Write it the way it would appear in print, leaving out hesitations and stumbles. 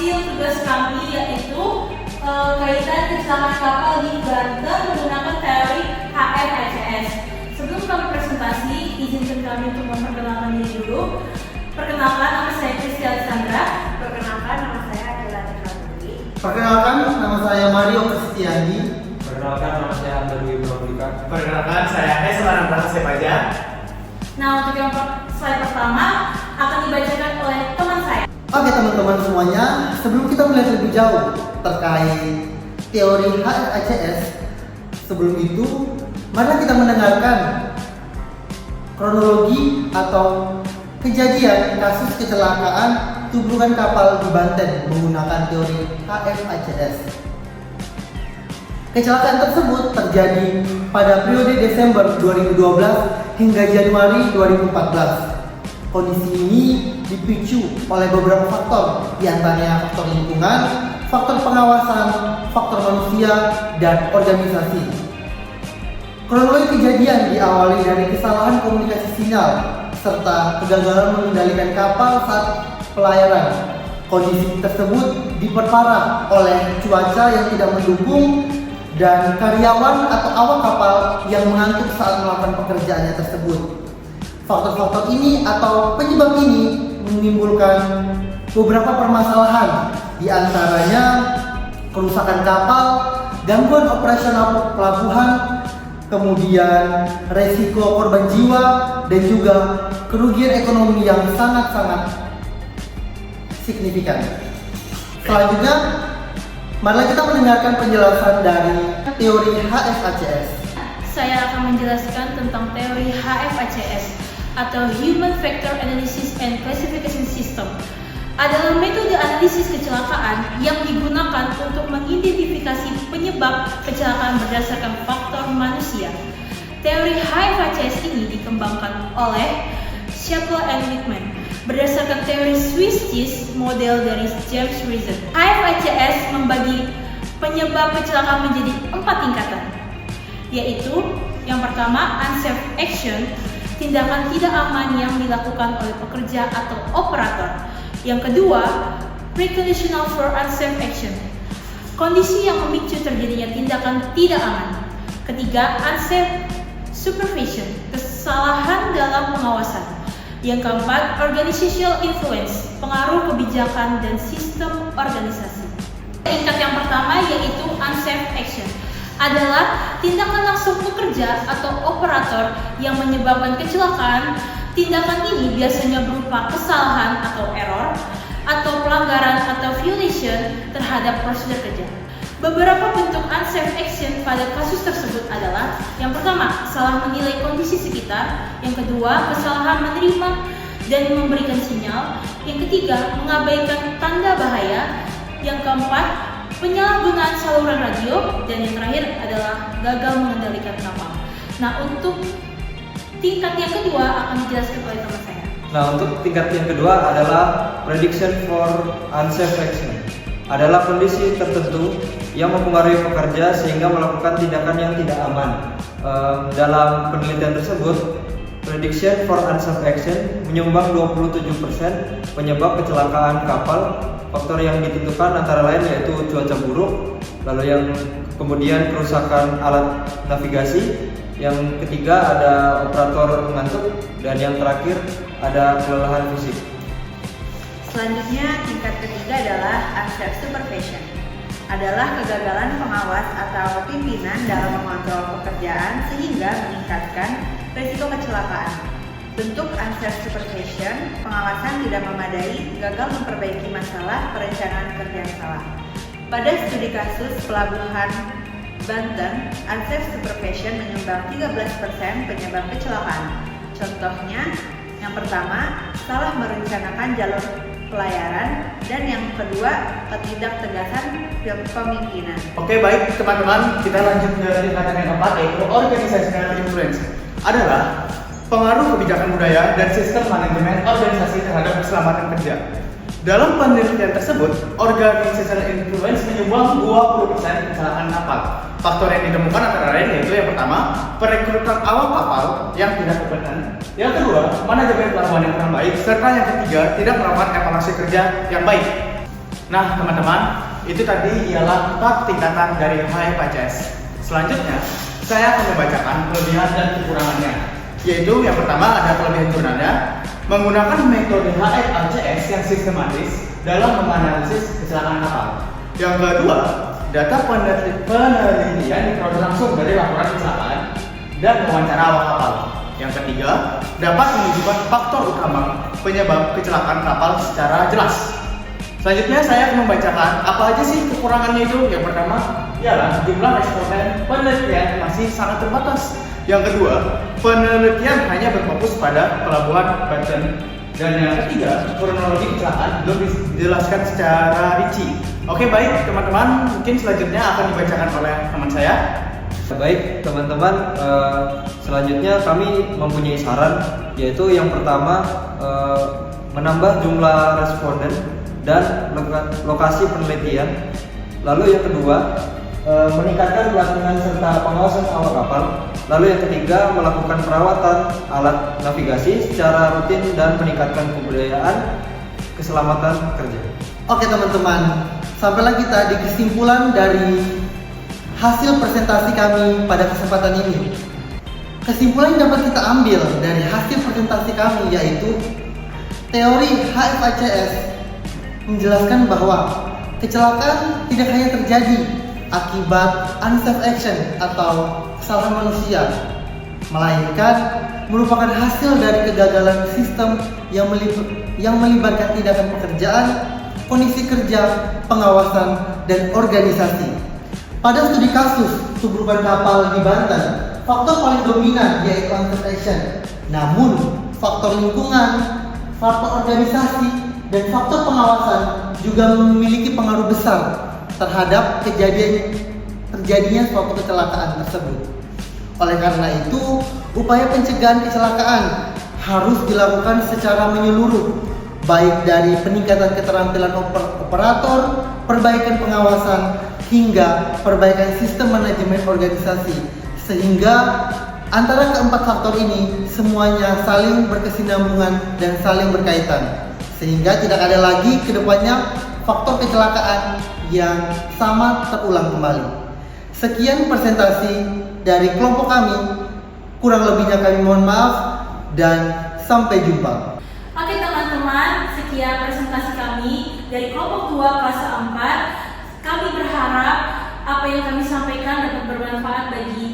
hasil tugas kami yaitu kaitan kecelakaan kapal di Banten menggunakan teori HFICS. Sebelum kami presentasi, izinkan kami untuk memperkenalkan diri dulu. Perkenalkan, nama saya Kristi Alexandra. Perkenalkan, nama saya Adela Tika. Perkenalkan, nama saya Mario Kristiandi. Perkenalkan, nama saya Andrew Pramudia. Perkenalkan, saya Semarang Prasetya Paja. Nah, untuk yang slide pertama akan dibacakan oleh teman saya. Oke teman-teman semuanya, sebelum kita melihat lebih jauh terkait teori HFICS, sebelum itu mari kita mendengarkan kronologi atau kejadian kasus kecelakaan tubrukan kapal di Banten menggunakan teori HFICS. Kecelakaan tersebut terjadi pada periode Desember 2012 hingga Januari 2014. Kondisi ini dipicu oleh beberapa faktor, diantaranya faktor lingkungan, faktor pengawasan, faktor manusia, dan organisasi. Kronologi kejadian diawali dari kesalahan komunikasi sinyal serta kegagalan mengendalikan kapal saat pelayaran. Kondisi tersebut diperparah oleh cuaca yang tidak mendukung dan karyawan atau awak kapal yang mengantuk saat melakukan pekerjaannya tersebut. Faktor-faktor ini atau penyebab ini menimbulkan beberapa permasalahan, diantaranya kerusakan kapal, gangguan operasional pelabuhan, kemudian resiko korban jiwa, dan juga kerugian ekonomi yang sangat-sangat signifikan. Selanjutnya, mari kita mendengarkan penjelasan dari teori HFICS. Saya akan menjelaskan tentang teori HFICS atau Human Factor Analysis and Classification System. Adalah metode analisis kecelakaan yang digunakan untuk mengidentifikasi penyebab kecelakaan berdasarkan faktor manusia. Teori HFICS ini dikembangkan oleh Shapiro and Wickman berdasarkan teori Swiss cheese model dari James Reason. HFICS membagi penyebab kecelakaan menjadi 4 tingkatan, yaitu yang pertama unsafe action, tindakan tidak aman yang dilakukan oleh pekerja atau operator. Yang kedua, preconditional for unsafe action, kondisi yang memicu terjadinya tindakan tidak aman. Ketiga, unsafe supervision, kesalahan dalam pengawasan. Yang keempat, organizational influence, pengaruh kebijakan dan sistem organisasi. Tingkat yang pertama yaitu unsafe action, adalah tindakan langsung pekerja atau operator yang menyebabkan kecelakaan. Tindakan ini biasanya berupa kesalahan atau error, atau pelanggaran atau violation terhadap prosedur kerja. Beberapa bentuk unsafe action pada kasus tersebut adalah: yang pertama, salah menilai kondisi sekitar; yang kedua, kesalahan menerima dan memberikan sinyal; yang ketiga, mengabaikan tanda bahaya; yang keempat, penyalahgunaan saluran radio; dan yang terakhir adalah gagal mengendalikan kapal. Nah, untuk tingkat yang kedua akan dijelaskan oleh teman saya. Nah, untuk tingkat yang kedua adalah prediction for unsafe action. Adalah kondisi tertentu yang mempengaruhi pekerja sehingga melakukan tindakan yang tidak aman. Dalam penelitian tersebut, prediction for unsafe action menyumbang 27% penyebab kecelakaan kapal. Faktor yang ditentukan antara lain yaitu cuaca buruk, lalu yang kemudian kerusakan alat navigasi, yang ketiga ada operator mengantuk, dan yang terakhir ada kelelahan fisik. Selanjutnya, tingkat ketiga adalah unsafe supervision, adalah kegagalan pengawas atau pimpinan dalam mengontrol pekerjaan sehingga meningkatkan risiko kecelakaan. Bentuk unsafe supervision, pengawasan tidak memadai, gagal memperbaiki masalah, perencanaan kerja yang salah. Pada studi kasus pelabuhan Banten, unsafe supervision menyumbang 13% penyebab kecelakaan. Contohnya, yang pertama, salah merencanakan jalur pelayaran, dan yang kedua, ketidaktegasan kepemimpinan. Oke, baik teman-teman, kita lanjut ke tingkatan yang keempat, yaitu organizational influence. Adalah pengaruh kebijakan budaya dan sistem manajemen organisasi terhadap keselamatan kerja. Dalam penelitian tersebut, organizational influence menyumbang 20% kecelakaan kapal. Faktor yang ditemukan antara lain yaitu yang pertama, perekrutan awak kapal yang tidak kompeten. Yang kedua, manajemen pelabuhan yang kurang baik. Serta yang ketiga, tidak melakukan evaluasi kerja yang baik. Nah, teman-teman, itu tadi ialah 4 tingkatan dari HFACS. Selanjutnya, saya akan membacakan kelebihan dan kekurangannya. Yaitu yang pertama ada kelebihan jurnalnya, menggunakan metode HFACS yang sistematis dalam menganalisis kecelakaan kapal. Yang kedua, data penelitian diperoleh langsung dari laporan kecelakaan dan wawancara awak kapal. Yang ketiga, dapat menunjukkan faktor utama penyebab kecelakaan kapal secara jelas. Selanjutnya saya akan membacakan apa aja sih kekurangannya itu. Yang pertama ialah jumlah responden penelitian masih sangat terbatas. Yang kedua, penelitian hanya berfokus pada pelabuhan Banten. Dan yang ketiga, kronologi kecelakaan belum dijelaskan secara rinci. Oke, baik teman-teman, mungkin selanjutnya akan dibacakan oleh teman saya. Baik teman-teman, selanjutnya kami mempunyai saran, yaitu yang pertama menambah jumlah responden dan lokasi penelitian. Lalu yang kedua, meningkatkan pelatihan serta pengawasan awak kapal. Lalu yang ketiga, melakukan perawatan alat navigasi secara rutin dan meningkatkan kebudayaan keselamatan kerja. Oke teman-teman, sampailah kita di kesimpulan dari hasil presentasi kami pada kesempatan ini. Kesimpulan yang dapat kita ambil dari hasil presentasi kami yaitu teori HFACS menjelaskan bahwa kecelakaan tidak hanya terjadi akibat unsafe action atau kesalahan manusia, melainkan merupakan hasil dari kegagalan sistem yang melibatkan tindakan pekerjaan, kondisi kerja, pengawasan, dan organisasi. Pada studi kasus tubrukan kapal di Banten, faktor paling dominan yaitu unsafe action. Namun, faktor lingkungan, faktor organisasi, dan faktor pengawasan juga memiliki pengaruh besar terhadap terjadinya suatu kecelakaan tersebut. Oleh karena itu, upaya pencegahan kecelakaan harus dilakukan secara menyeluruh, baik dari peningkatan keterampilan operator, perbaikan pengawasan, hingga perbaikan sistem manajemen organisasi, sehingga antara keempat faktor ini semuanya saling berkesinambungan dan saling berkaitan, sehingga tidak ada lagi kedepannya faktor kecelakaan yang sama terulang kembali. Sekian presentasi dari kelompok kami, kurang lebihnya kami mohon maaf dan sampai jumpa. Oke teman-teman, sekian presentasi kami dari kelompok 2 kelas 4. Kami berharap apa yang kami sampaikan dapat bermanfaat bagi